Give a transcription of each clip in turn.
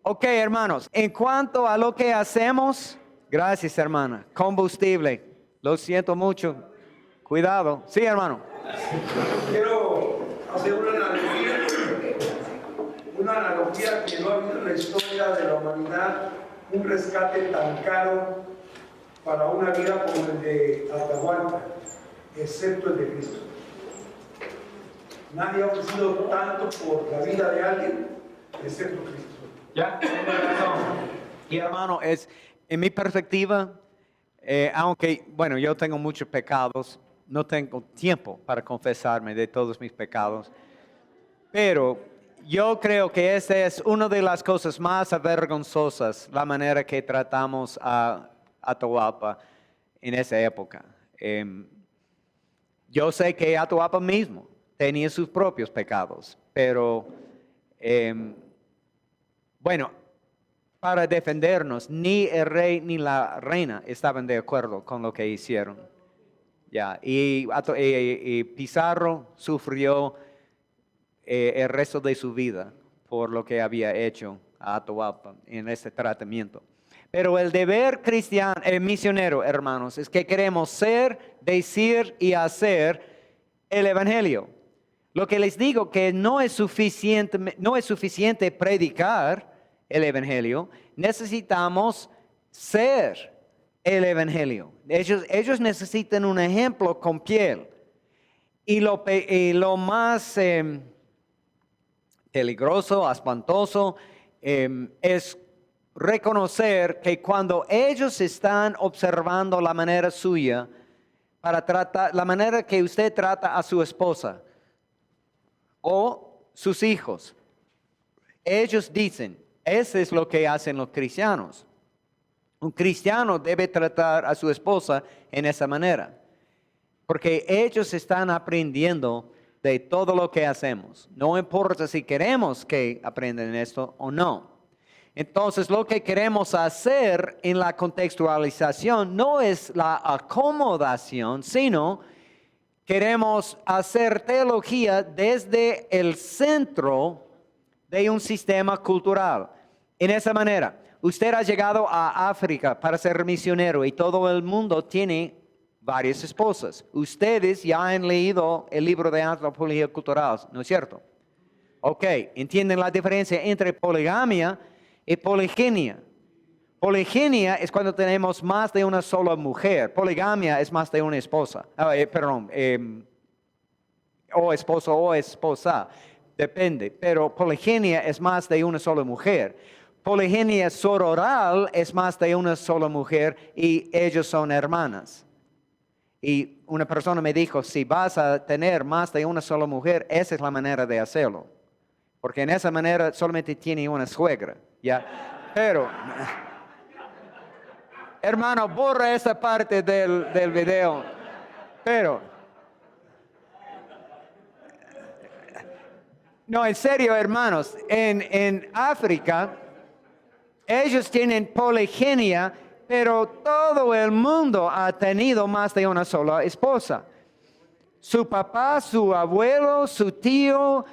Ok, hermanos, en cuanto a lo que hacemos, gracias, hermana, combustible, lo siento mucho, cuidado. Sí, hermano. Quiero hacer una analogía que no ha habido en la historia de la humanidad, un rescate tan caro para una vida como el de Atahualpa, excepto el de Cristo. Nadie ha ofrecido tanto por la vida de alguien, excepto Cristo. Ya, tiene razón. Y hermano, en mi perspectiva, aunque, bueno, yo tengo muchos pecados, no tengo tiempo para confesarme de todos mis pecados, pero yo creo que esa es una de las cosas más avergonzosas, la manera que tratamos a Atahualpa en esa época. Yo sé que Atahualpa mismo tenía sus propios pecados, pero bueno, para defendernos, ni el rey ni la reina estaban de acuerdo con lo que hicieron. Ya, y Pizarro sufrió el resto de su vida por lo que había hecho a Atahualpa en este tratamiento. Pero el deber cristiano, misionero, hermanos, es que queremos ser, decir y hacer el evangelio. Lo que les digo que no es suficiente predicar el evangelio, necesitamos ser el evangelio. Ellos necesitan un ejemplo con piel. Y lo más peligroso, espantoso, es reconocer que cuando ellos están observando la manera suya para tratar, la manera que usted trata a su esposa o sus hijos, ellos dicen, eso es lo que hacen los cristianos. Un cristiano debe tratar a su esposa en esa manera, porque ellos están aprendiendo de todo lo que hacemos. No importa si queremos que aprendan esto o no. Entonces, lo que queremos hacer en la contextualización no es la acomodación, sino queremos hacer teología desde el centro de un sistema cultural. En esa manera, usted ha llegado a África para ser misionero y todo el mundo tiene varias esposas. Ustedes ya han leído el libro de antropología cultural, ¿no es cierto? Ok, ¿entienden la diferencia entre poligamia y poliginia? Poliginia es cuando tenemos más de una sola mujer. Poligamia es más de una esposa. O esposo o esposa. Depende. Pero poliginia es más de una sola mujer. Poliginia sororal es más de una sola mujer y ellos son hermanas. Y una persona me dijo, si vas a tener más de una sola mujer, esa es la manera de hacerlo. Porque en esa manera solamente tiene una suegra. ¿Ya? Pero, hermano, borra esa parte del video. Pero, no, en serio, hermanos, en África, ellos tienen poliginia, pero todo el mundo ha tenido más de una sola esposa. Su papá, su abuelo, su tío,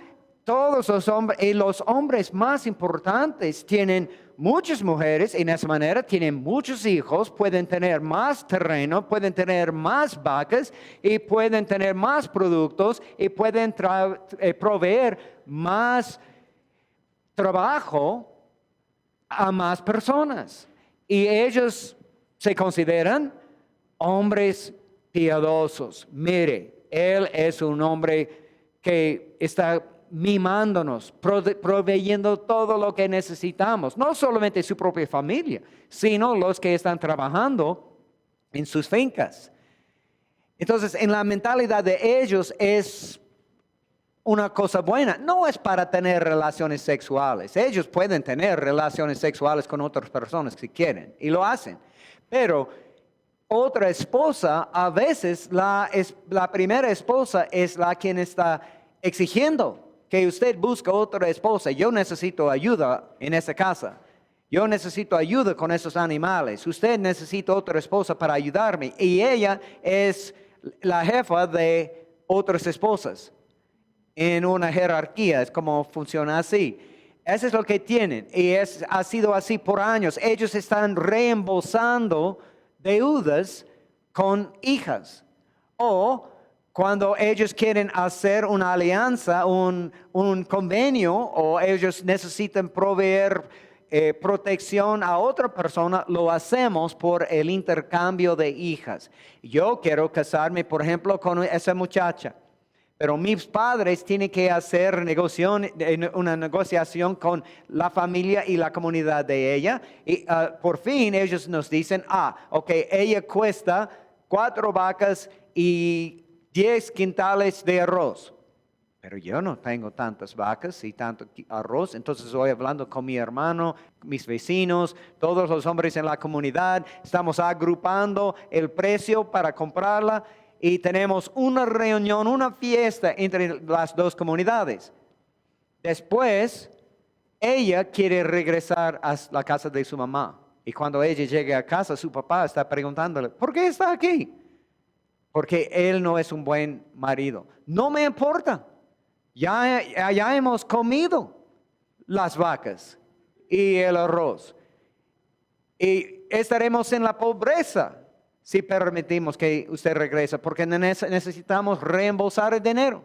todos los hombres, y los hombres más importantes tienen muchas mujeres, y de esa manera tienen muchos hijos, pueden tener más terreno, pueden tener más vacas, y pueden tener más productos, y pueden proveer más trabajo a más personas. Y ellos se consideran hombres piadosos. Mire, él es un hombre que está mimándonos, proveyendo todo lo que necesitamos. No solamente su propia familia, sino los que están trabajando en sus fincas. Entonces, en la mentalidad de ellos es una cosa buena. No es para tener relaciones sexuales. Ellos pueden tener relaciones sexuales con otras personas si quieren y lo hacen. Pero otra esposa, a veces la primera esposa es la quien está exigiendo que usted busque otra esposa. Yo necesito ayuda en esa casa. Yo necesito ayuda con esos animales. Usted necesita otra esposa para ayudarme. Y ella es la jefa de otras esposas. En una jerarquía, es como funciona así. Eso es lo que tienen y ha sido así por años. Ellos están reembolsando deudas con hijas. O cuando ellos quieren hacer una alianza, un convenio, o ellos necesitan proveer protección a otra persona, lo hacemos por el intercambio de hijas. Yo quiero casarme, por ejemplo, con esa muchacha. Pero mis padres tienen que hacer una negociación con la familia y la comunidad de ella. Y por fin ellos nos dicen, ok, ella cuesta 4 vacas y 10 quintales de arroz. Pero yo no tengo tantas vacas y tanto arroz. Entonces estoy hablando con mi hermano, mis vecinos, todos los hombres en la comunidad. Estamos agrupando el precio para comprarla. Y tenemos una reunión, una fiesta entre las dos comunidades. Después, ella quiere regresar a la casa de su mamá. Y cuando ella llegue a casa, su papá está preguntándole, ¿por qué está aquí? Porque él no es un buen marido. No me importa. Ya hemos comido las vacas y el arroz. Y estaremos en la pobreza si permitimos que usted regrese, porque necesitamos reembolsar el dinero.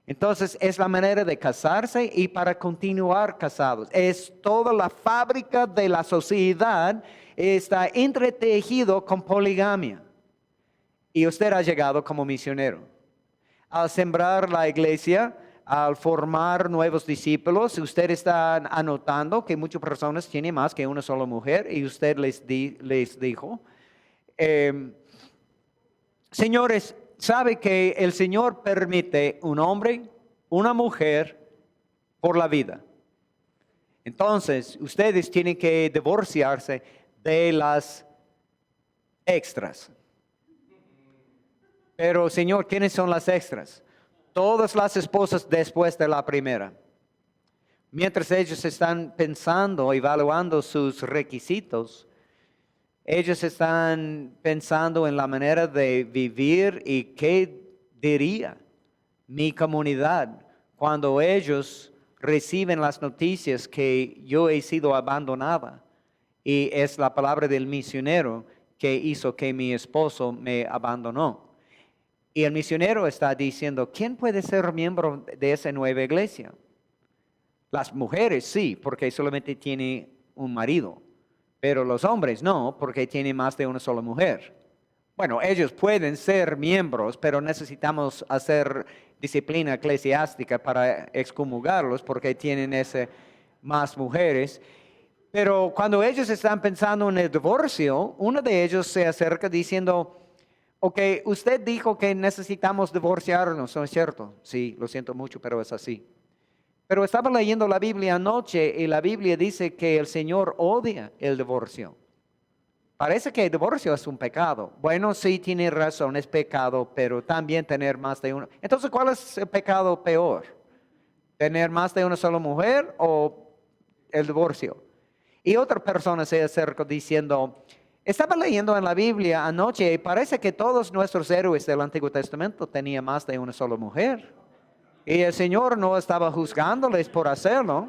Entonces es la manera de casarse y para continuar casados. Es toda la fábrica de la sociedad, está entretejido con poligamia. Y usted ha llegado como misionero. Al sembrar la iglesia, al formar nuevos discípulos, usted está anotando que muchas personas tienen más que una sola mujer y usted les dijo, señores, sabe que el Señor permite un hombre, una mujer por la vida. Entonces, ustedes tienen que divorciarse de las extras. Pero, Señor, ¿quiénes son las extras? Todas las esposas después de la primera. Mientras ellos están pensando, evaluando sus requisitos, ellos están pensando en la manera de vivir y qué diría mi comunidad cuando ellos reciben las noticias que yo he sido abandonada. Y es la palabra del misionero que hizo que mi esposo me abandonó. Y el misionero está diciendo, ¿quién puede ser miembro de esa nueva iglesia? Las mujeres sí, porque solamente tiene un marido. Pero los hombres no, porque tienen más de una sola mujer. Bueno, ellos pueden ser miembros, pero necesitamos hacer disciplina eclesiástica para excomulgarlos, porque tienen más mujeres. Pero cuando ellos están pensando en el divorcio, uno de ellos se acerca diciendo, ok, usted dijo que necesitamos divorciarnos, ¿no es cierto? Sí, lo siento mucho, pero es así. Pero estaba leyendo la Biblia anoche y la Biblia dice que el Señor odia el divorcio. Parece que el divorcio es un pecado. Bueno, sí, tiene razón, es pecado, pero también tener más de uno. Entonces, ¿cuál es el pecado peor? ¿Tener más de una sola mujer o el divorcio? Y otra persona se acercó diciendo, estaba leyendo en la Biblia anoche y parece que todos nuestros héroes del Antiguo Testamento tenían más de una sola mujer. Y el Señor no estaba juzgándoles por hacerlo.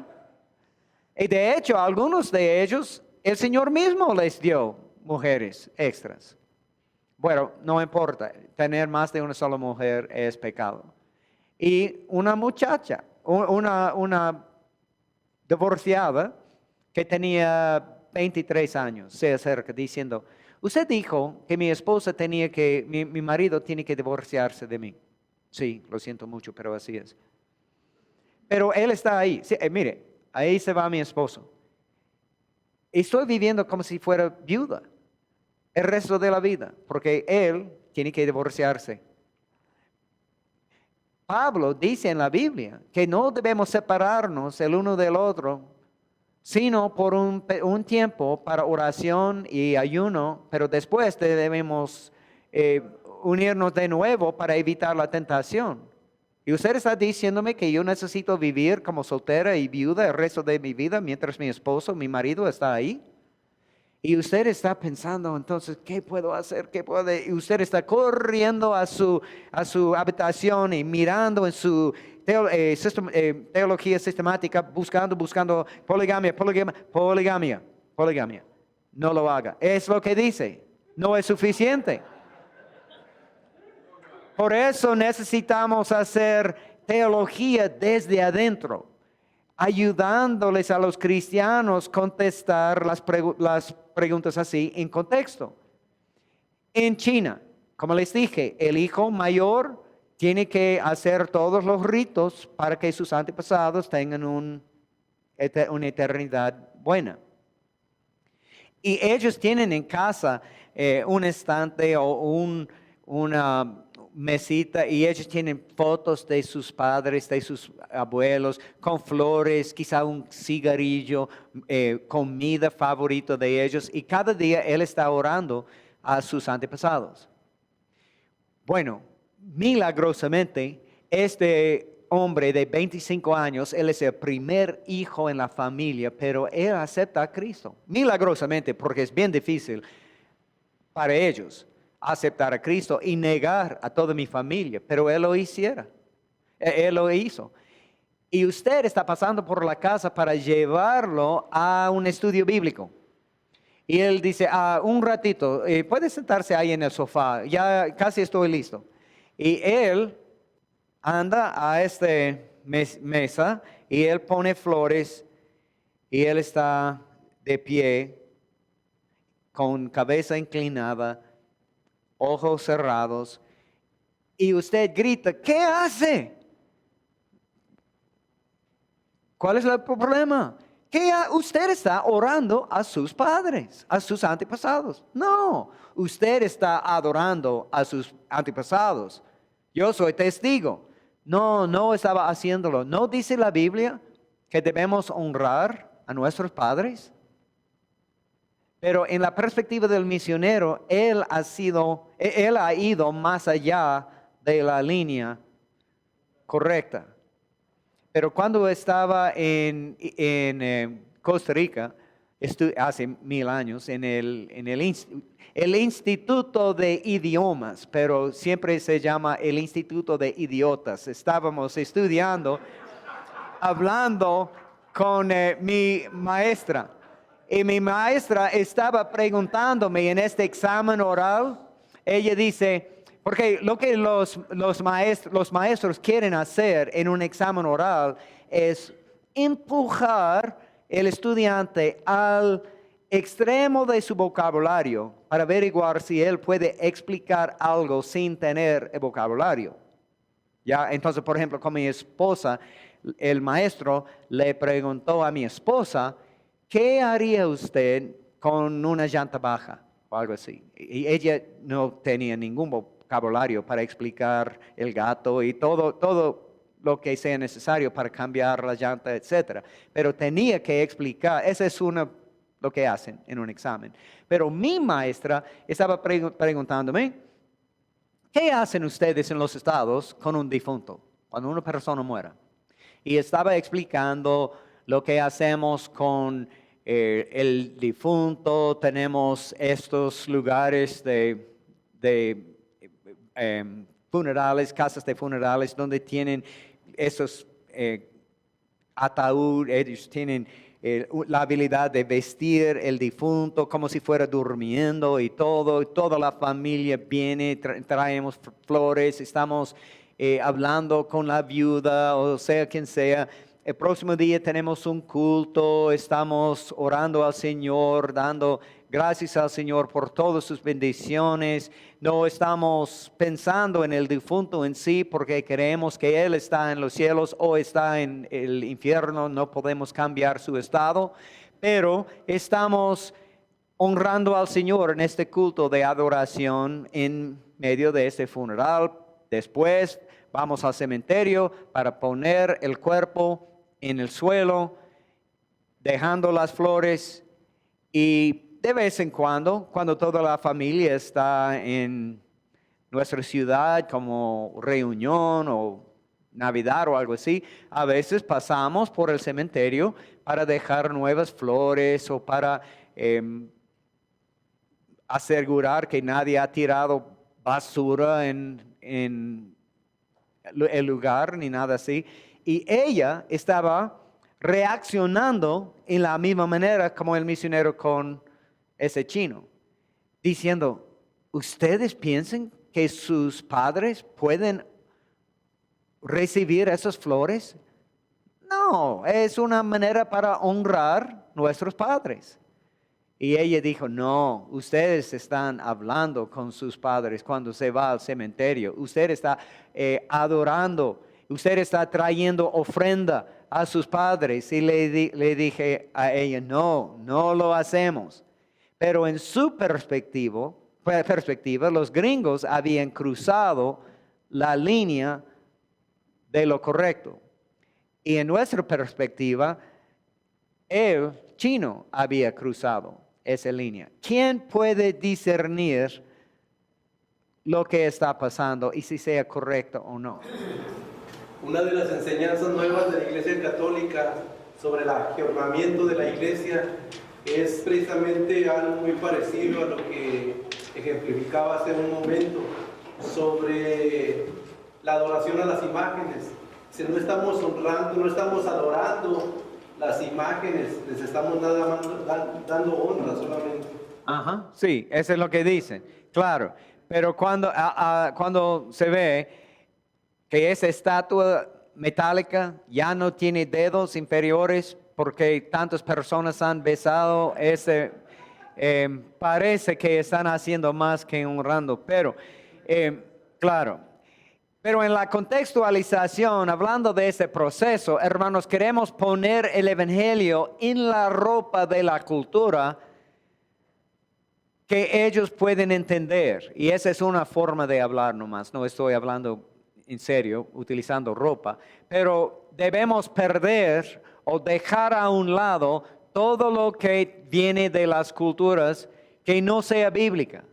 Y de hecho, a algunos de ellos, el Señor mismo les dio mujeres extras. Bueno, no importa, tener más de una sola mujer es pecado. Y una muchacha, una divorciada que tenía 23 años, se acerca diciendo, usted dijo que mi esposa mi marido tiene que divorciarse de mí. Sí, lo siento mucho, pero así es. Pero él está ahí. Sí, mire, ahí se va mi esposo. Estoy viviendo como si fuera viuda el resto de la vida, porque él tiene que divorciarse. Pablo dice en la Biblia que no debemos separarnos el uno del otro, sino por un tiempo para oración y ayuno, pero después debemos unirnos de nuevo para evitar la tentación. Y usted está diciéndome que yo necesito vivir como soltera y viuda el resto de mi vida mientras mi esposo, mi marido está ahí. Y usted está pensando entonces, ¿qué puedo hacer? Y usted está corriendo a su habitación y mirando en su teología sistemática, buscando poligamia. No lo haga. Es lo que dice. No es suficiente. Por eso necesitamos hacer teología desde adentro, ayudándoles a los cristianos a contestar las preguntas así en contexto. En China, como les dije, el hijo mayor tiene que hacer todos los ritos para que sus antepasados tengan una eternidad buena. Y ellos tienen en casa un estante o una mesita, y ellos tienen fotos de sus padres, de sus abuelos, con flores, quizá un cigarrillo, comida favorita de ellos, y cada día él está orando a sus antepasados. Bueno, milagrosamente, este hombre de 25 años, él es el primer hijo en la familia, pero él acepta a Cristo. Milagrosamente, porque es bien difícil para ellos aceptar a Cristo y negar a toda mi familia, pero él lo hiciera. Él lo hizo. Y usted está pasando por la casa para llevarlo a un estudio bíblico. Y él dice, un ratito, puede sentarse ahí en el sofá, ya casi estoy listo. Y él anda a esta mesa y él pone flores y él está de pie con cabeza inclinada, ojos cerrados, y usted grita, ¿qué hace? ¿Cuál es el problema? Usted está orando a sus padres, a sus antepasados. No, usted está adorando a sus antepasados. Yo soy testigo. No estaba haciéndolo. ¿No dice la Biblia que debemos honrar a nuestros padres? Pero en la perspectiva del misionero, él ha ido más allá de la línea correcta. Pero cuando estaba en Costa Rica, hace 1000 años, en el Instituto de Idiomas, pero siempre se llama el Instituto de Idiotas. Estábamos estudiando, hablando con mi maestra. Y mi maestra estaba preguntándome en este examen oral, ella dice, porque lo que los maestros quieren hacer en un examen oral es empujar el estudiante al extremo de su vocabulario para averiguar si él puede explicar algo sin tener el vocabulario. ¿Ya? Entonces, por ejemplo, con mi esposa, el maestro le preguntó a mi esposa, ¿qué haría usted con una llanta baja o algo así? Y ella no tenía ningún vocabulario para explicar el gato y todo lo que sea necesario para cambiar la llanta, etc. Pero tenía que explicar, esa es lo que hacen en un examen. Pero mi maestra estaba preguntándome, ¿qué hacen ustedes en los estados con un difunto, cuando una persona muera? Y estaba explicando lo que hacemos con el difunto. Tenemos estos lugares de funerales, casas de funerales, donde tienen esos ataúdes, ellos tienen la habilidad de vestir el difunto como si fuera durmiendo y toda la familia viene, traemos flores, estamos hablando con la viuda, o sea, quien sea. El próximo día tenemos un culto, estamos orando al Señor, dando gracias al Señor por todas sus bendiciones. No estamos pensando en el difunto en sí porque creemos que Él está en los cielos o está en el infierno, no podemos cambiar su estado, pero estamos honrando al Señor en este culto de adoración en medio de este funeral. Después vamos al cementerio para poner el cuerpo en el suelo, dejando las flores, y de vez en cuando toda la familia está en nuestra ciudad como reunión o Navidad o algo así, a veces pasamos por el cementerio para dejar nuevas flores o para asegurar que nadie ha tirado basura en el lugar ni nada así. Y ella estaba reaccionando en la misma manera como el misionero con ese chino, diciendo, ¿ustedes piensan que sus padres pueden recibir esas flores? No, es una manera para honrar nuestros padres. Y ella dijo, no, ustedes están hablando con sus padres cuando se va al cementerio. Usted está adorando, usted está trayendo ofrenda a sus padres. Y le dije a ella, no, no lo hacemos. Pero en su perspectiva, los gringos habían cruzado la línea de lo correcto. Y en nuestra perspectiva, el chino había cruzado esa línea. ¿Quién puede discernir lo que está pasando y si sea correcto o no? Una de las enseñanzas nuevas de la Iglesia Católica sobre el agiornamiento de la Iglesia es precisamente algo muy parecido a lo que ejemplificaba hace un momento sobre la adoración a las imágenes. Si no estamos honrando, no estamos adorando las imágenes, les estamos nada más dando honra solamente. Ajá, sí, eso es lo que dicen, claro. Pero cuando se ve que esa estatua metálica ya no tiene dedos inferiores porque tantas personas han besado parece que están haciendo más que honrando, pero claro. Pero en la contextualización, hablando de ese proceso, hermanos, queremos poner el evangelio en la ropa de la cultura que ellos pueden entender. Y esa es una forma de hablar nomás, no estoy hablando en serio, utilizando ropa. Pero debemos perder o dejar a un lado todo lo que viene de las culturas que no sea bíblica,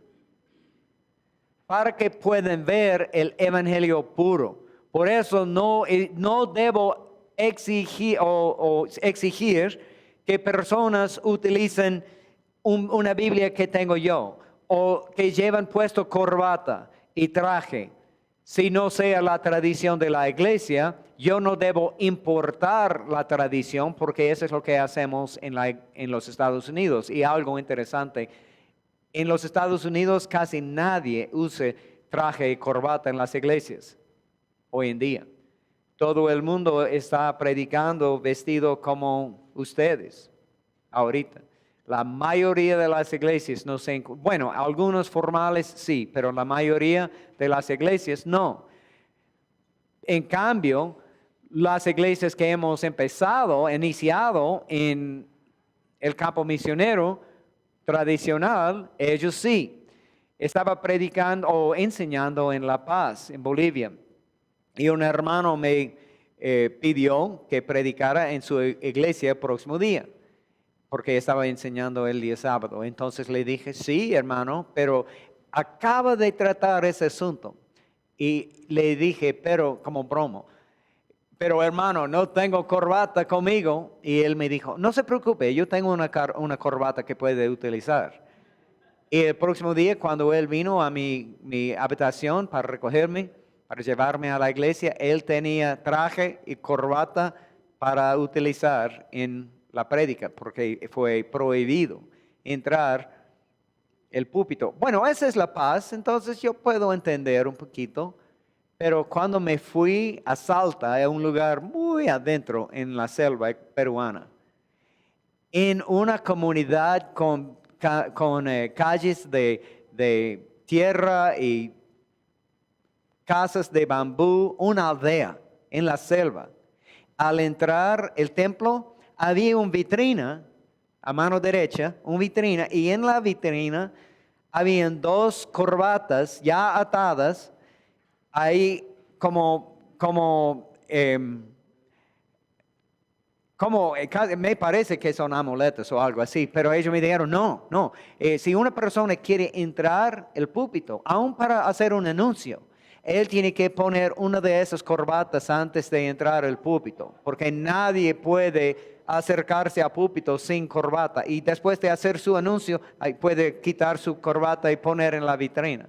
para que puedan ver el evangelio puro. Por eso no debo exigir que personas utilicen una Biblia que tengo yo, o que llevan puesto corbata y traje. Si no sea la tradición de la iglesia, yo no debo importar la tradición, porque eso es lo que hacemos en los Estados Unidos. Y algo interesante, en los Estados Unidos casi nadie usa traje y corbata en las iglesias hoy en día. Todo el mundo está predicando vestido como ustedes ahorita. La mayoría de las iglesias no se encuentran, bueno, algunos formales sí, pero la mayoría de las iglesias no. En cambio, las iglesias que hemos iniciado en el campo misionero tradicional, ellos sí. Estaba predicando o enseñando en La Paz, en Bolivia, y un hermano me pidió que predicara en su iglesia el próximo día, porque estaba enseñando el día sábado. Entonces le dije, sí, hermano, pero acaba de tratar ese asunto. Y le dije, pero como bromo, pero hermano, no tengo corbata conmigo. Y él me dijo, no se preocupe, yo tengo una corbata que puede utilizar. Y el próximo día, cuando él vino a mi habitación para recogerme, para llevarme a la iglesia, él tenía traje y corbata para utilizar en la prédica, porque fue prohibido entrar el púlpito. Bueno, esa es La Paz, entonces yo puedo entender un poquito. Pero cuando me fui a Salta, a un lugar muy adentro en la selva peruana, en una comunidad con calles de tierra y casas de bambú, una aldea en la selva. Al entrar el templo, había una vitrina a mano derecha, una vitrina, y en la vitrina habían 2 corbatas ya atadas. Ahí me parece que son amuletos o algo así, pero ellos me dijeron, no, si una persona quiere entrar el púlpito, aún para hacer un anuncio, él tiene que poner una de esas corbatas antes de entrar al púlpito, porque nadie puede acercarse al púlpito sin corbata, y después de hacer su anuncio, puede quitar su corbata y poner en la vitrina.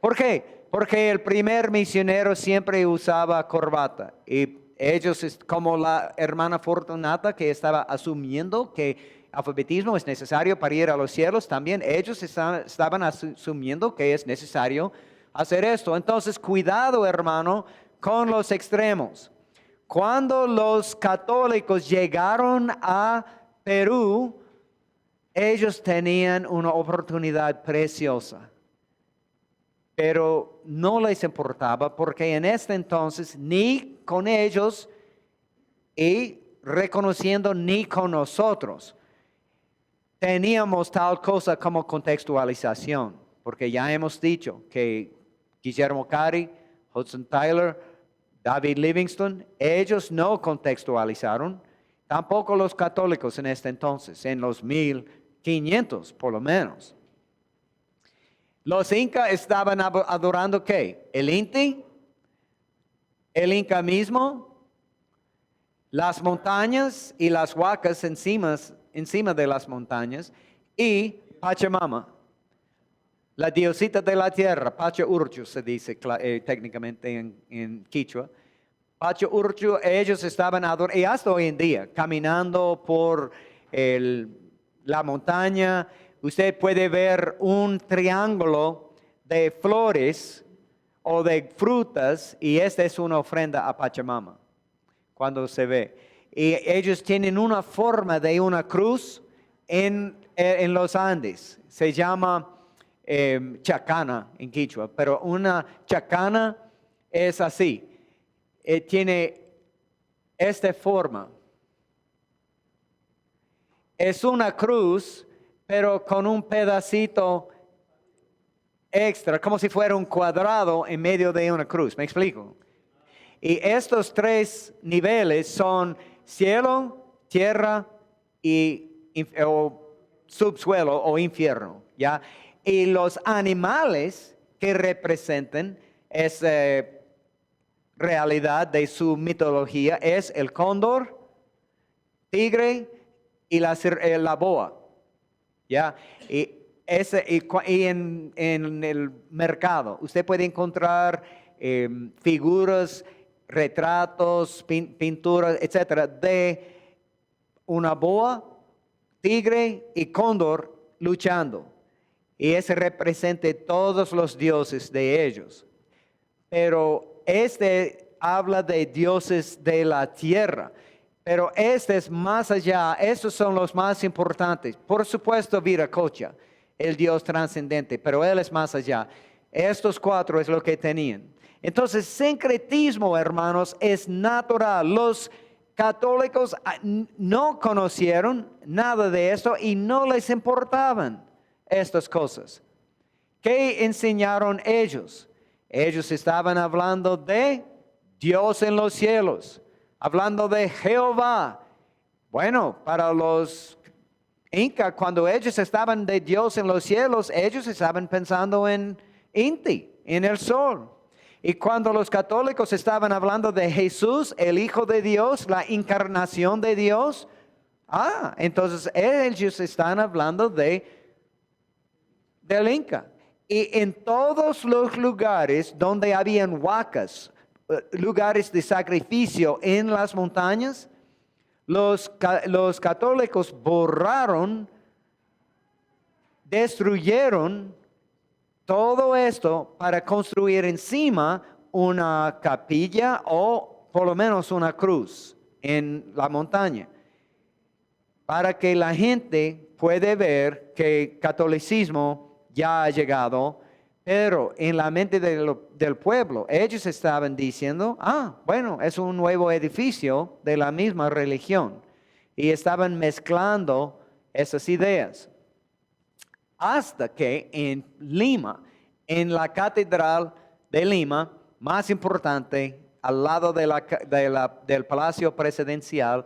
¿Por qué? Porque el primer misionero siempre usaba corbata. Y ellos, como la hermana Fortunata que estaba asumiendo que alfabetismo es necesario para ir a los cielos, también ellos estaban asumiendo que es necesario hacer esto. Entonces, cuidado, hermano, con los extremos. Cuando los católicos llegaron a Perú, ellos tenían una oportunidad preciosa, pero no les importaba porque en este entonces ni con ellos y reconociendo ni con nosotros teníamos tal cosa como contextualización, porque ya hemos dicho que Guillermo Cari, Hudson Taylor, David Livingstone, ellos no contextualizaron, tampoco los católicos en este entonces, en los 1500 por lo menos. Los incas estaban adorando ¿qué? El Inti, el Inca mismo, las montañas y las huacas encima de las montañas y Pachamama, la diosita de la tierra, Pachacurchu se dice técnicamente en Quichua. Pachacurchu, ellos estaban adorando, y hasta hoy en día, caminando por la montaña, usted puede ver un triángulo de flores o de frutas y esta es una ofrenda a Pachamama cuando se ve. Y ellos tienen una forma de una cruz en los Andes. Se llama chacana en Quichua, pero una chacana es así. Tiene esta forma. Es una cruz, pero con un pedacito extra, como si fuera un cuadrado en medio de una cruz. ¿Me explico? Y estos tres niveles son cielo, tierra y subsuelo o infierno, ¿ya? Y los animales que representan esa realidad de su mitología es el cóndor, tigre y la boa, ¿ya? Y en el mercado usted puede encontrar figuras, retratos, pinturas, etcétera, de una boa, tigre y cóndor luchando. Y ese representa todos los dioses de ellos. Pero este habla de dioses de la tierra. Pero este es más allá, estos son los más importantes. Por supuesto, Viracocha, el dios trascendente, pero él es más allá. Estos cuatro es lo que tenían. Entonces, sincretismo, hermanos, es natural. Los católicos no conocieron nada de esto y no les importaban estas cosas. ¿Qué enseñaron ellos? Ellos estaban hablando de Dios en los cielos, hablando de Jehová. Bueno, para los incas, cuando ellos estaban de Dios en los cielos, ellos estaban pensando en Inti, en el sol. Y cuando los católicos estaban hablando de Jesús, el Hijo de Dios, la encarnación de Dios, entonces ellos están hablando del Inca. Y en todos los lugares donde habían huacas, lugares de sacrificio en las montañas, los católicos borraron, destruyeron todo esto para construir encima una capilla o por lo menos una cruz en la montaña, para que la gente pueda ver que el catolicismo ya ha llegado, pero en la mente del pueblo, ellos estaban diciendo, bueno, es un nuevo edificio de la misma religión, y estaban mezclando esas ideas. Hasta que en Lima, en la catedral de Lima, más importante, al lado del Palacio Presidencial,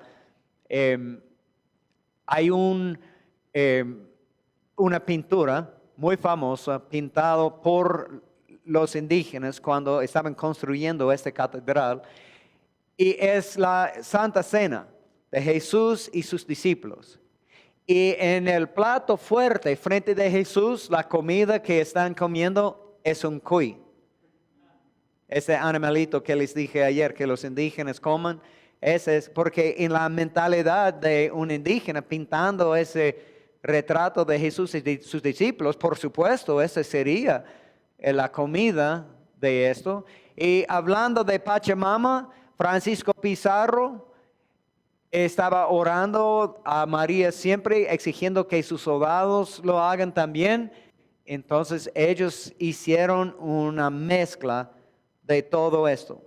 hay una pintura muy famosa, pintado por los indígenas cuando estaban construyendo esta catedral, y es la Santa Cena de Jesús y sus discípulos. Y en el plato fuerte frente de Jesús, la comida que están comiendo es un cuy. ese animalito que les dije ayer que los indígenas coman. Ese es porque en la mentalidad de un indígena pintando ese retrato de Jesús y de sus discípulos, por supuesto, esa sería la comida de esto. Y hablando de Pachamama, Francisco Pizarro estaba orando a María siempre, exigiendo que sus soldados lo hagan también. Entonces ellos hicieron una mezcla de todo esto.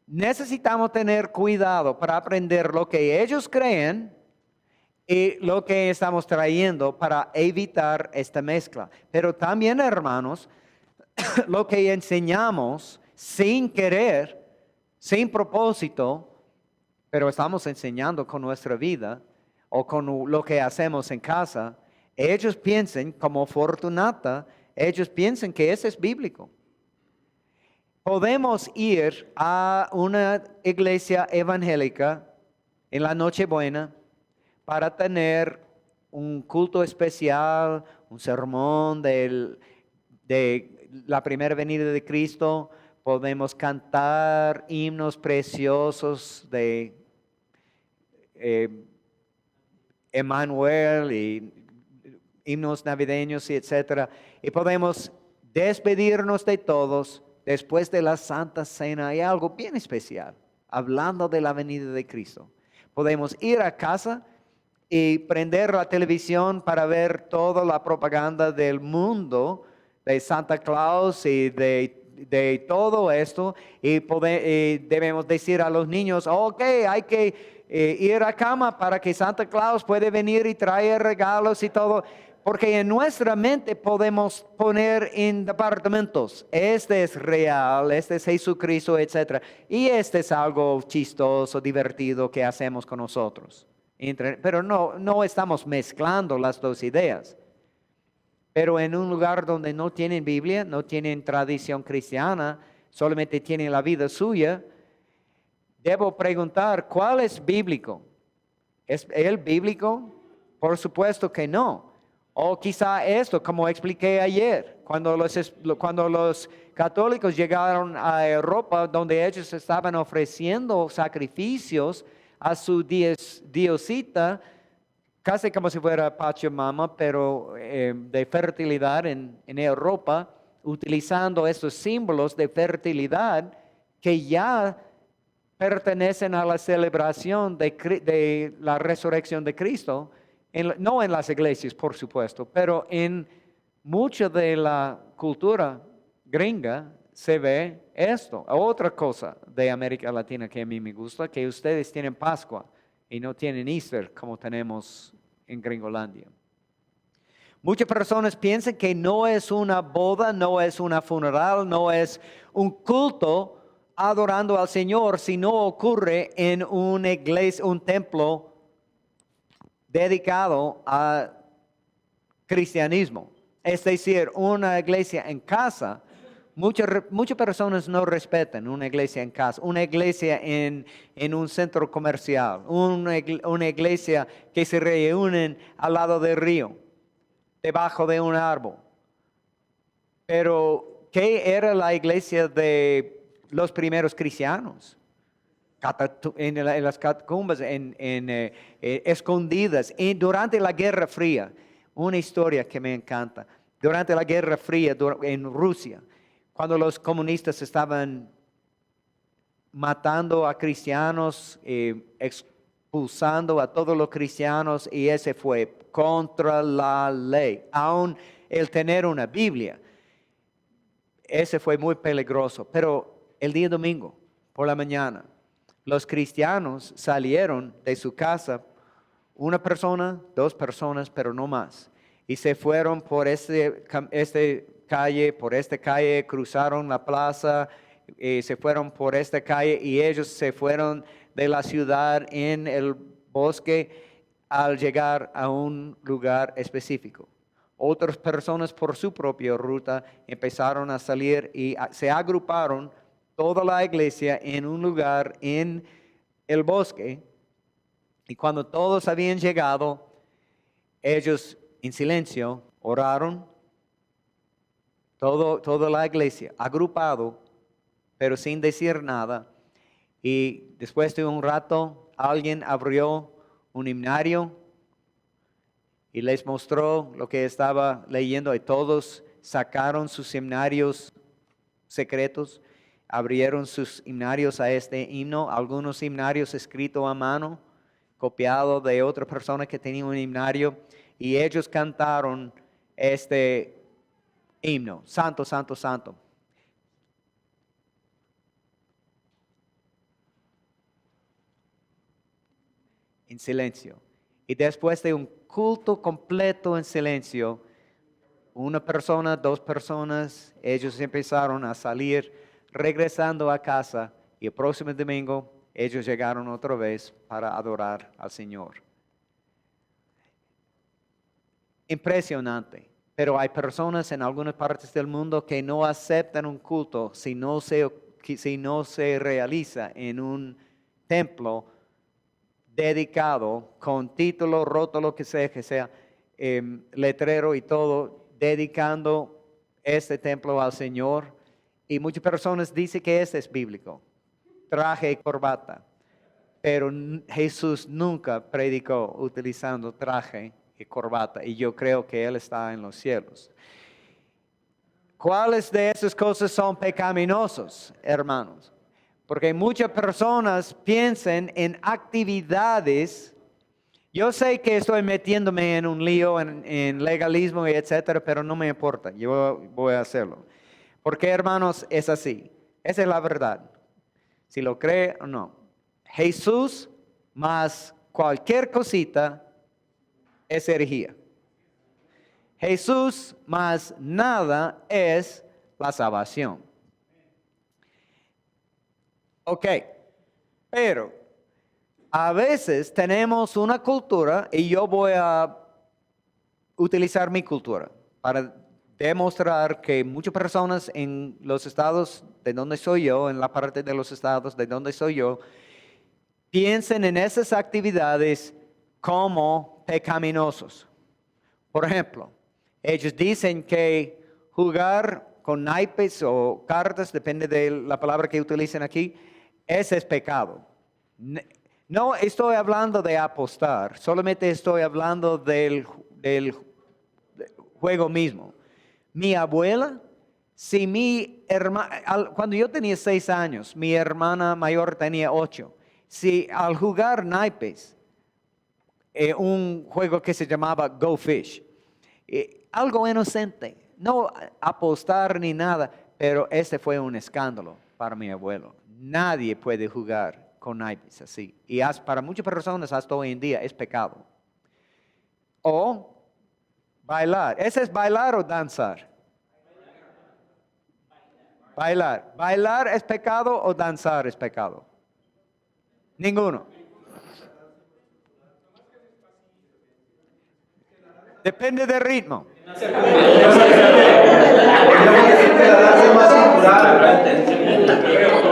Necesitamos tener cuidado para aprender lo que ellos creen y lo que estamos trayendo para evitar esta mezcla. Pero también, hermanos, lo que enseñamos sin querer, sin propósito, pero estamos enseñando con nuestra vida o con lo que hacemos en casa, ellos piensan, como Fortunata, ellos piensan que eso es bíblico. Podemos ir a una iglesia evangélica en la Nochebuena para tener un culto especial, un sermón de la primera venida de Cristo. Podemos cantar himnos preciosos de Emmanuel y himnos navideños y etcétera. Y podemos despedirnos de todos. Después de la Santa Cena hay algo bien especial, hablando de la venida de Cristo. Podemos ir a casa y prender la televisión para ver toda la propaganda del mundo, de Santa Claus y de todo esto. Y debemos decir a los niños, ok, hay que ir a cama para que Santa Claus puede venir y traer regalos y todo. Porque en nuestra mente podemos poner en departamentos, este es real, este es Jesucristo, etc. Y este es algo chistoso, divertido que hacemos con nosotros. Pero no estamos mezclando las dos ideas. Pero en un lugar donde no tienen Biblia, no tienen tradición cristiana, solamente tienen la vida suya, debo preguntar, ¿cuál es bíblico? ¿Es él bíblico? Por supuesto que no. O quizá esto, como expliqué ayer, cuando los católicos llegaron a Europa, donde ellos estaban ofreciendo sacrificios a su diosita, casi como si fuera Pachamama, pero de fertilidad en Europa, utilizando estos símbolos de fertilidad que ya pertenecen a la celebración de la resurrección de Cristo. No en las iglesias, por supuesto, pero en mucha de la cultura gringa se ve esto. Otra cosa de América Latina que a mí me gusta, que ustedes tienen Pascua y no tienen Easter como tenemos en Gringolandia. Muchas personas piensan que no es una boda, no es una funeral, no es un culto adorando al Señor, si no ocurre en una iglesia, un templo dedicado a cristianismo. Es decir, una iglesia en casa. Muchas personas no respetan una iglesia en casa, una iglesia en un centro comercial, una iglesia que se reúnen al lado del río, debajo de un árbol. Pero, ¿qué era la iglesia de los primeros cristianos? En las catacumbas, escondidas. Durante la Guerra Fría, una historia que me encanta. Durante la Guerra Fría en Rusia, cuando los comunistas estaban matando a cristianos, expulsando a todos los cristianos, y ese fue contra la ley. Aún el tener una Biblia, ese fue muy peligroso. Pero el día domingo, por la mañana, los cristianos salieron de su casa, una persona, dos personas, pero no más. Y se fueron por esta calle, cruzaron la plaza, se fueron por esta calle y ellos se fueron de la ciudad en el bosque al llegar a un lugar específico. Otras personas por su propia ruta empezaron a salir y se agruparon toda la iglesia en un lugar en el bosque, y cuando todos habían llegado, ellos en silencio oraron toda la iglesia, agrupado, pero sin decir nada. Y después de un rato, alguien abrió un himnario y les mostró lo que estaba leyendo y todos sacaron sus himnarios secretos, abrieron sus himnarios a este himno, algunos himnarios escritos a mano, copiado de otra persona que tenía un himnario, y ellos cantaron este himno, Santo, Santo, Santo. En silencio. Y después de un culto completo en silencio, una persona, dos personas, ellos empezaron a salir regresando a casa y el próximo domingo ellos llegaron otra vez para adorar al Señor. Impresionante. Pero hay personas en algunas partes del mundo que no aceptan un culto si no se realiza en un templo dedicado, con título, rótulo, que sea, letrero y todo, dedicando este templo al Señor. Y muchas personas dicen que este es bíblico, traje y corbata. Pero Jesús nunca predicó utilizando traje y corbata, y yo creo que Él está en los cielos. ¿Cuáles de esas cosas son pecaminosos, hermanos? Porque muchas personas piensan en actividades. Yo sé que estoy metiéndome en un lío, en legalismo y etcétera, pero no me importa, yo voy a hacerlo. Porque, hermanos, es así. Esa es la verdad. Si lo cree o no. Jesús más cualquier cosita es herejía. Jesús más nada es la salvación. Ok, pero a veces tenemos una cultura, y yo voy a utilizar mi cultura para demostrar que muchas personas en los estados de donde soy yo, en la parte de los estados de donde soy yo, piensan en esas actividades como pecaminosos. Por ejemplo, ellos dicen que jugar con naipes o cartas, depende de la palabra que utilicen aquí, ese es pecado. No estoy hablando de apostar, solamente estoy hablando del juego mismo. Mi abuela, si mi hermana, cuando yo tenía 6 años, mi hermana mayor tenía 8. Si al jugar naipes, un juego que se llamaba Go Fish, algo inocente, no apostar ni nada, pero ese fue un escándalo para mi abuelo. Nadie puede jugar con naipes así. Y para muchas personas hasta hoy en día es pecado. O bailar. ¿Ese es bailar o danzar? Bailar. ¿Bailar es pecado o danzar es pecado? Ninguno. Depende del ritmo.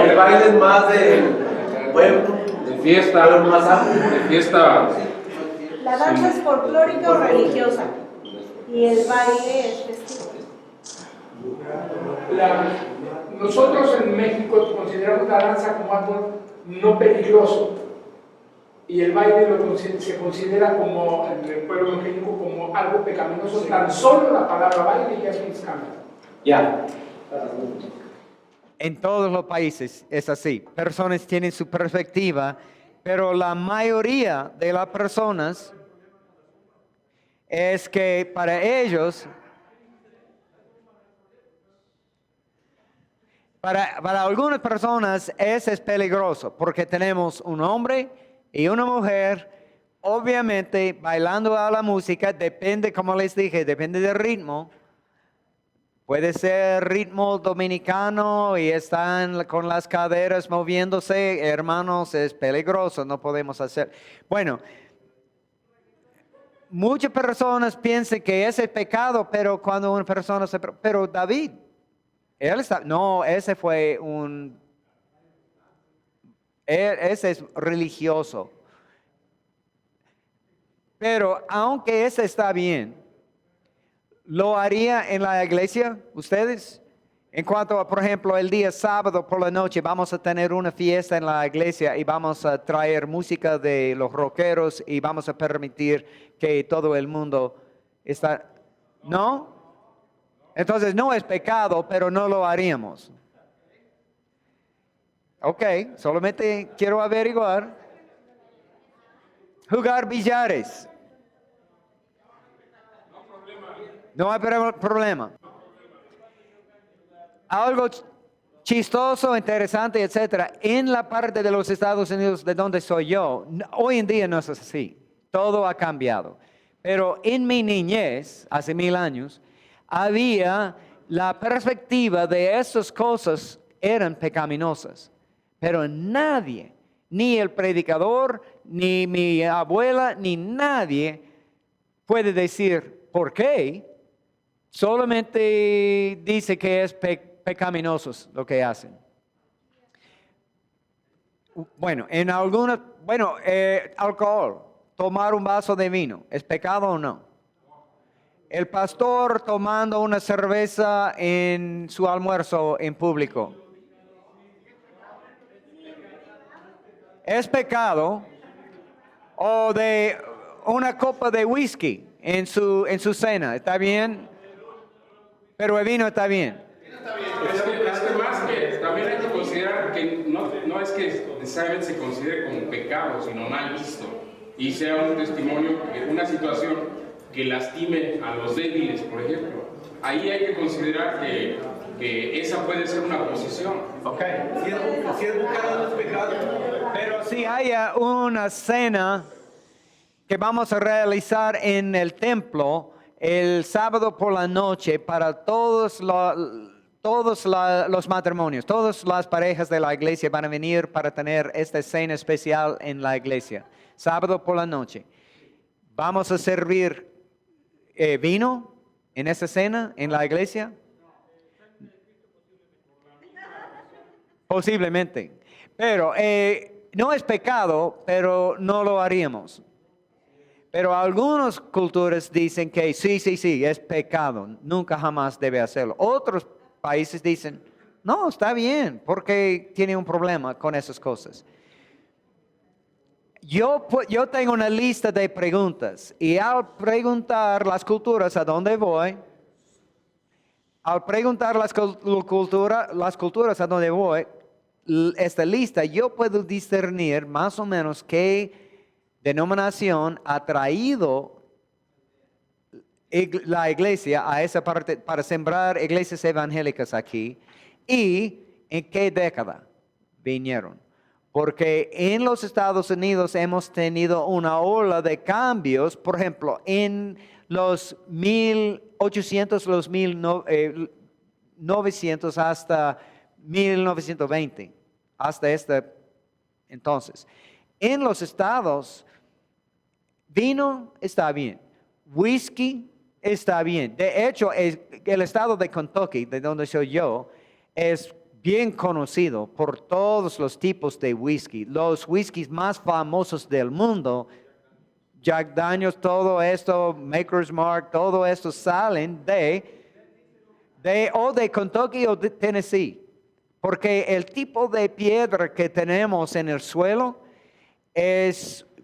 El baile es más de pueblo, de fiesta, de fiesta. La danza es folclórica o religiosa y el baile es festivo. Nosotros en México consideramos la danza como algo no peligroso y el baile se considera como, en el pueblo mexicano, como algo pecaminoso. Tan solo la palabra baile ya es un escándalo. Ya. En todos los países es así. Personas tienen su perspectiva, pero la mayoría de las personas es que para ellos, para algunas personas eso es peligroso, porque tenemos un hombre y una mujer, obviamente bailando a la música, depende, como les dije, depende del ritmo. Puede ser ritmo dominicano y están con las caderas moviéndose, hermanos, es peligroso, no podemos hacer. Bueno, muchas personas piensan que ese es pecado, pero cuando una persona pero David, ese fue ese es religioso. Pero aunque ese está bien, ¿Lo haría en la iglesia ustedes? En cuanto a, por ejemplo, el día sábado por la noche, vamos a tener una fiesta en la iglesia y vamos a traer música de los rockeros y vamos a permitir que todo el mundo está... ¿No? Entonces no es pecado, pero no lo haríamos. Ok, solamente quiero averiguar. Jugar billares. No hay problema. Algo chistoso, interesante, etcétera. En la parte de los Estados Unidos de donde soy yo, hoy en día no es así. Todo ha cambiado. Pero en mi niñez, hace 1000 años, había la perspectiva de esas cosas eran pecaminosas. Pero nadie, ni el predicador, ni mi abuela, ni nadie puede decir por qué. Solamente dice que es pecaminosos lo que hacen. Bueno, en algunas, alcohol, tomar un vaso de vino, ¿es pecado o no? El pastor tomando una cerveza en su almuerzo en público. ¿Es pecado? O de una copa de whisky en su cena, ¿está bien? Pero el vino está bien. Es que más que también hay que considerar que no es que necesariamente se considere como pecado, sino mal visto. Y sea un testimonio, una situación que lastime a los débiles, por ejemplo. Ahí hay que considerar que esa puede ser una posición. Ok. Si es pecado, no es pecado. Pero si hay una cena que vamos a realizar en el templo el sábado por la noche para todos los matrimonios, todas las parejas de la iglesia van a venir para tener esta cena especial en la iglesia. Sábado por la noche. Vamos a servir vino en esa cena en la iglesia. Posiblemente. Pero no es pecado, pero no lo haríamos. Pero algunas culturas dicen que sí, es pecado. Nunca jamás debe hacerlo. Otros países dicen, no, está bien, porque tiene un problema con esas cosas. Yo tengo una lista de preguntas y al preguntar las culturas a dónde voy, al preguntar las culturas a dónde voy, esta lista yo puedo discernir más o menos qué denominación ha traído la iglesia a esa parte para sembrar iglesias evangélicas aquí y en qué década vinieron. Porque en los Estados Unidos hemos tenido una ola de cambios, por ejemplo, en los 1800, los 1900 hasta 1920, hasta este entonces. En los estados, vino está bien, whisky está bien. De hecho, el estado de Kentucky, de donde soy yo, es bien conocido por todos los tipos de whisky. Los whiskies más famosos del mundo, Jack Daniels, todo esto, Maker's Mark, todo esto salen de Kentucky o de Tennessee. Porque el tipo de piedra que tenemos en el suelo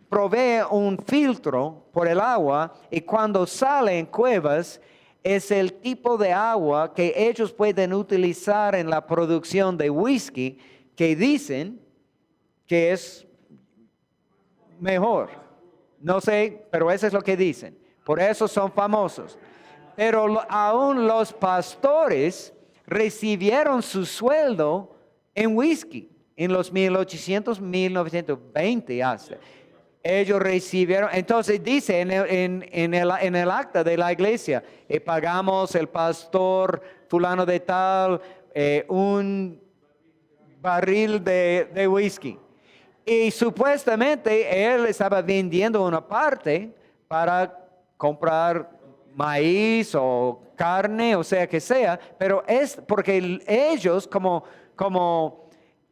provee un filtro por el agua y cuando sale en cuevas es el tipo de agua que ellos pueden utilizar en la producción de whisky que dicen que es mejor. No sé, pero eso es lo que dicen. Por eso son famosos. Pero aún los pastores recibieron su sueldo en whisky en los 1800, 1920 hasta. Ellos recibieron, entonces dice en el acta de la iglesia, pagamos el pastor fulano de tal un barril de whisky. Y supuestamente él estaba vendiendo una parte para comprar maíz o carne, o sea que sea, pero es porque ellos como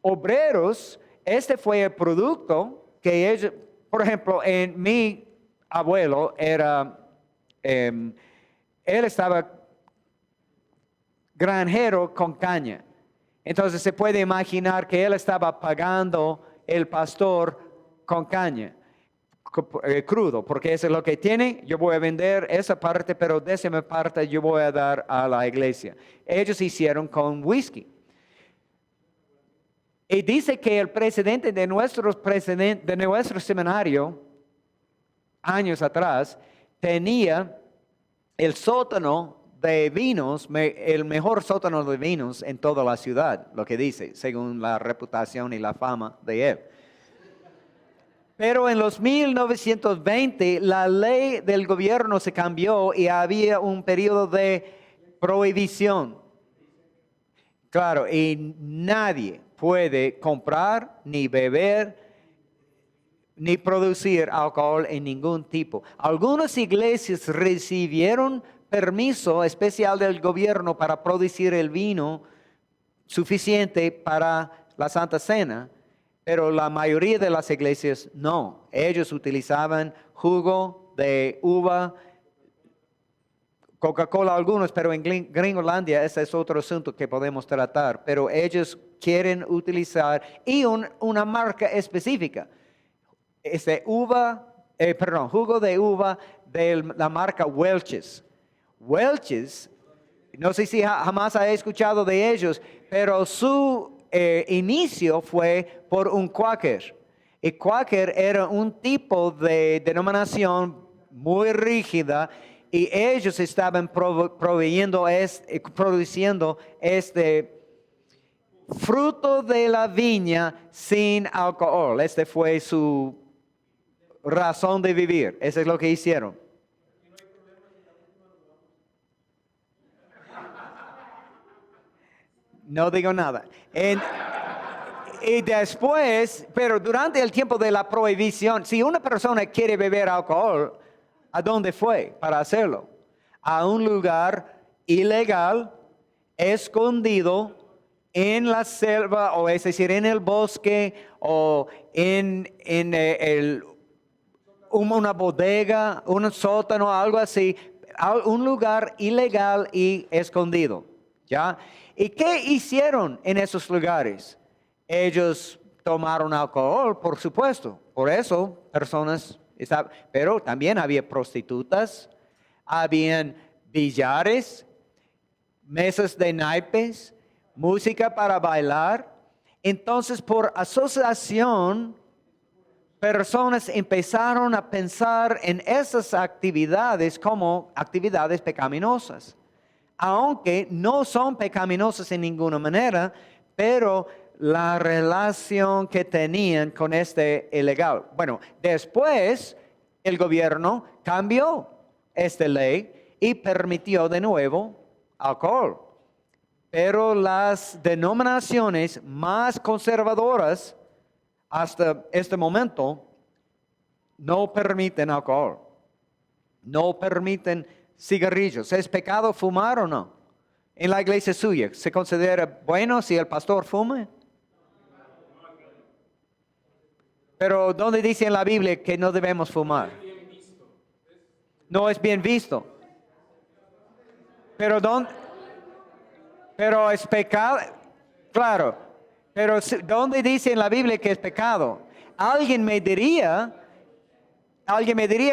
obreros, este fue el producto que ellos... Por ejemplo, mi abuelo era él estaba granjero con caña. Entonces se puede imaginar que él estaba pagando el pastor con caña, crudo, porque eso es lo que tiene. Yo voy a vender esa parte, pero décima parte yo voy a dar a la iglesia. Ellos hicieron con whisky. Y dice que el presidente de nuestro seminario, años atrás, tenía el sótano de vinos, el mejor sótano de vinos en toda la ciudad, lo que dice, según la reputación y la fama de él. Pero en los 1920 la ley del gobierno se cambió y había un periodo de prohibición. Claro, y nadie puede comprar, ni beber, ni producir alcohol en ningún tipo. Algunas iglesias recibieron permiso especial del gobierno para producir el vino suficiente para la Santa Cena, pero la mayoría de las iglesias no. Ellos utilizaban jugo de uva, Coca-Cola algunos, pero en Gringolandia ese es otro asunto que podemos tratar. Pero ellos quieren utilizar y una marca específica. Jugo de uva de la marca Welch's. Welch's, no sé si jamás ha escuchado de ellos, pero su inicio fue por un Quaker. Y Quaker era un tipo de denominación muy rígida y ellos estaban produciendo este fruto de la viña sin alcohol. Este fue su razón de vivir. Eso es lo que hicieron. No digo nada. Y después, pero durante el tiempo de la prohibición, si una persona quiere beber alcohol, ¿a dónde fue para hacerlo? A un lugar ilegal, escondido en la selva, o es decir, en el bosque, o en una bodega, un sótano, algo así, un lugar ilegal y escondido, ¿ya? ¿Y qué hicieron en esos lugares? Ellos tomaron alcohol, por supuesto. Por eso personas estaban, pero también había prostitutas, habían billares, mesas de naipes, música para bailar. Entonces, por asociación, personas empezaron a pensar en esas actividades como actividades pecaminosas. Aunque no son pecaminosas en ninguna manera, pero la relación que tenían con este ilegal. Bueno, después el gobierno cambió esta ley y permitió de nuevo alcohol. Pero las denominaciones más conservadoras hasta este momento no permiten alcohol, no permiten cigarrillos. ¿Es pecado fumar o no? En la iglesia suya, ¿se considera bueno si el pastor fume? Pero ¿dónde dice en la Biblia que no debemos fumar? No es bien visto. Pero es pecado. Claro. Pero ¿dónde dice en la Biblia que es pecado? Alguien me diría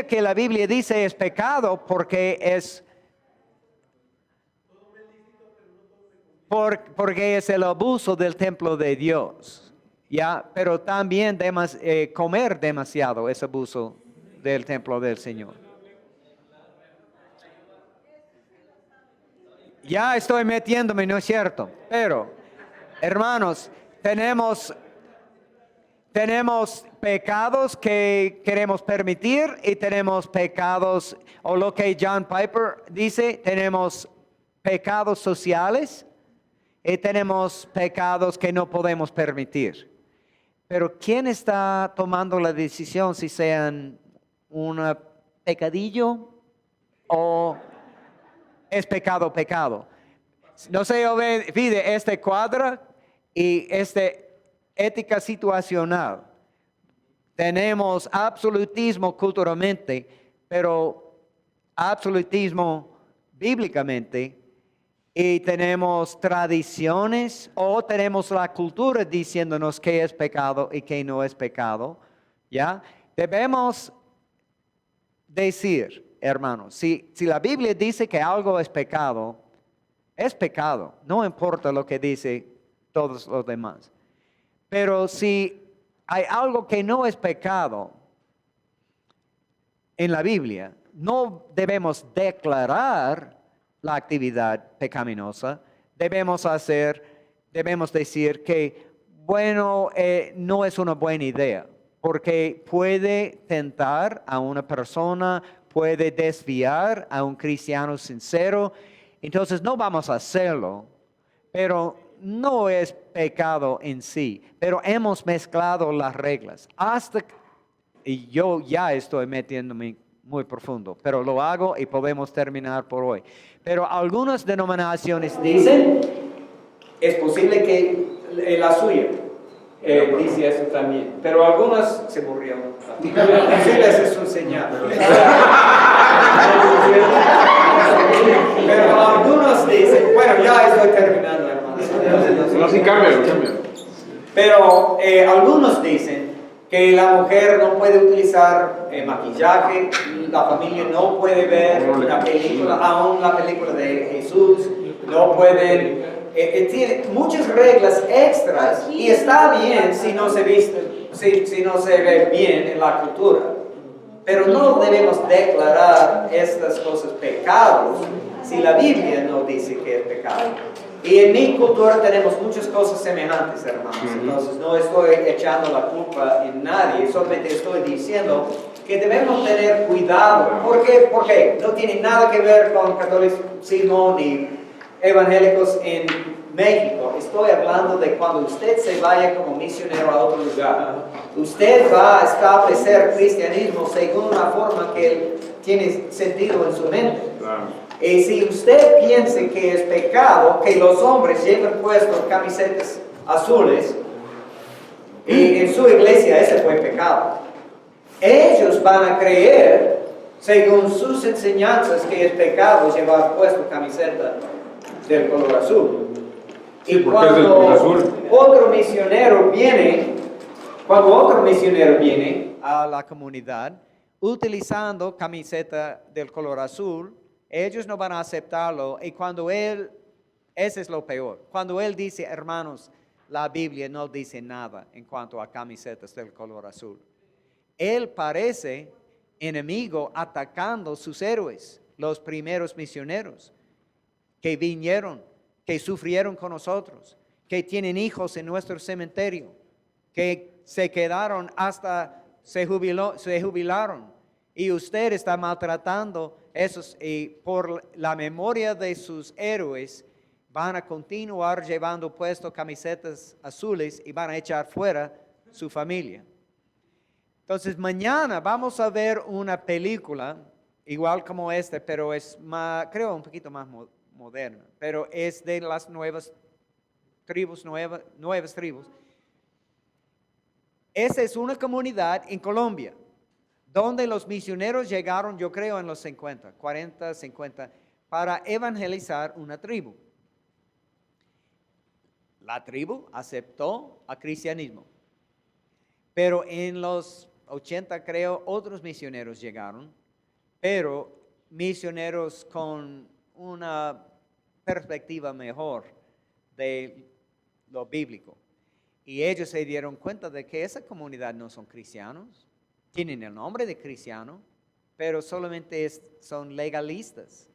que la Biblia dice es pecado porque es el abuso del templo de Dios, ¿ya? Pero también comer demasiado es abuso del templo del Señor. Ya estoy metiéndome, ¿no es cierto? Pero, hermanos, tenemos pecados que queremos permitir y tenemos pecados, o lo que John Piper dice, tenemos pecados sociales y tenemos pecados que no podemos permitir. Pero ¿quién está tomando la decisión si sean un pecadillo o es pecado? No se olvide este cuadro y ética situacional. Tenemos absolutismo culturalmente, pero absolutismo bíblicamente y tenemos tradiciones o tenemos la cultura diciéndonos qué es pecado y qué no es pecado, ¿ya? Debemos decir, hermanos, si la Biblia dice que algo es pecado, no importa lo que dice todos los demás. Pero si hay algo que no es pecado en la Biblia, no debemos declarar la actividad pecaminosa, debemos decir que, bueno, no es una buena idea, porque puede tentar a una persona, puede desviar a un cristiano sincero, entonces no vamos a hacerlo, pero no es pecado en sí, pero hemos mezclado las reglas, y yo ya estoy metiéndome muy profundo, pero lo hago y podemos terminar por hoy. Pero algunas denominaciones dicen, es posible que la suya dice eso también, pero algunas se murió. Decirles es un señal. Pero algunos dicen, bueno, ya estoy terminando, hermanos. No, sí, cámbialo. Pero algunos dicen que la mujer no puede utilizar maquillaje, la familia no puede ver una película, aún la película de Jesús, no pueden, tiene muchas reglas extras y está bien si no se viste, si no se ve bien en la cultura, pero no debemos declarar estas cosas pecados si la Biblia no dice que es pecado. Y en mi cultura tenemos muchas cosas semejantes, hermanos. Entonces no estoy echando la culpa en nadie, solamente estoy diciendo que debemos tener cuidado. ¿Por qué? Porque no tiene nada que ver con catolicismo ni evangélicos en México. Estoy hablando de cuando usted se vaya como misionero a otro lugar. Usted va a establecer cristianismo según la forma que tiene sentido en su mente. Y si usted piensa que es pecado que los hombres lleven puestos camisetas azules, y en su iglesia ese fue pecado, ellos van a creer, según sus enseñanzas, que es pecado llevar puesto camiseta del color azul. Y cuando otro misionero viene a la comunidad utilizando camiseta del color azul, ellos no van a aceptarlo. Y ese es lo peor, cuando él dice, hermanos, la Biblia no dice nada en cuanto a camisetas del color azul. Él parece enemigo atacando sus héroes, los primeros misioneros que vinieron, que sufrieron con nosotros, que tienen hijos en nuestro cementerio, que se quedaron hasta se jubilaron. Y usted está maltratando esos, y por la memoria de sus héroes van a continuar llevando puesto camisetas azules y van a echar fuera su familia. Entonces mañana vamos a ver una película igual como esta, pero es más, creo un poquito más moderna, pero es de las nuevas tribus. Esa es una comunidad en Colombia, donde los misioneros llegaron, yo creo, en los 40, 50, para evangelizar una tribu. La tribu aceptó al cristianismo, pero en los 80, creo, otros misioneros llegaron, pero misioneros con una perspectiva mejor de lo bíblico. Y ellos se dieron cuenta de que esa comunidad no son cristianos. Tienen el nombre de cristiano, pero solamente son legalistas,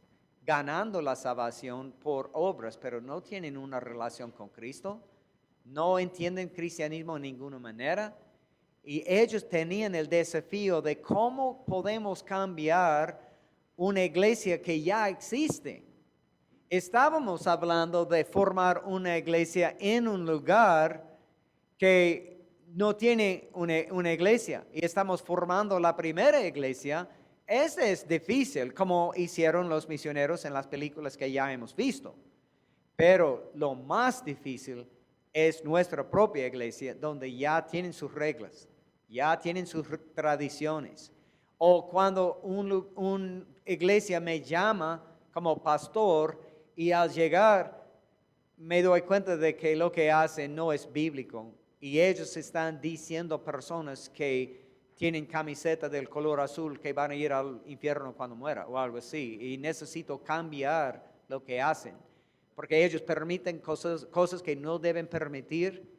ganando la salvación por obras, pero no tienen una relación con Cristo, no entienden cristianismo de ninguna manera, y ellos tenían el desafío de cómo podemos cambiar una iglesia que ya existe. Estábamos hablando de formar una iglesia en un lugar que no tiene una iglesia y estamos formando la primera iglesia. Ese es difícil, como hicieron los misioneros en las películas que ya hemos visto. Pero lo más difícil es nuestra propia iglesia, donde ya tienen sus reglas, ya tienen sus tradiciones. O cuando una iglesia me llama como pastor y al llegar me doy cuenta de que lo que hacen no es bíblico y ellos están diciendo a personas que tienen camiseta del color azul que van a ir al infierno cuando muera o algo así y necesito cambiar lo que hacen porque ellos permiten cosas que no deben permitir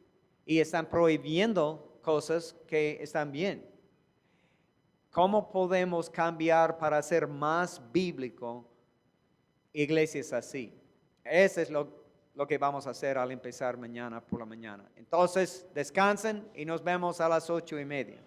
y están prohibiendo cosas que están bien. ¿Cómo podemos cambiar para ser más bíblico iglesias así? Eso es lo que vamos a hacer al empezar mañana por la mañana. Entonces, descansen y nos vemos a las 8:30.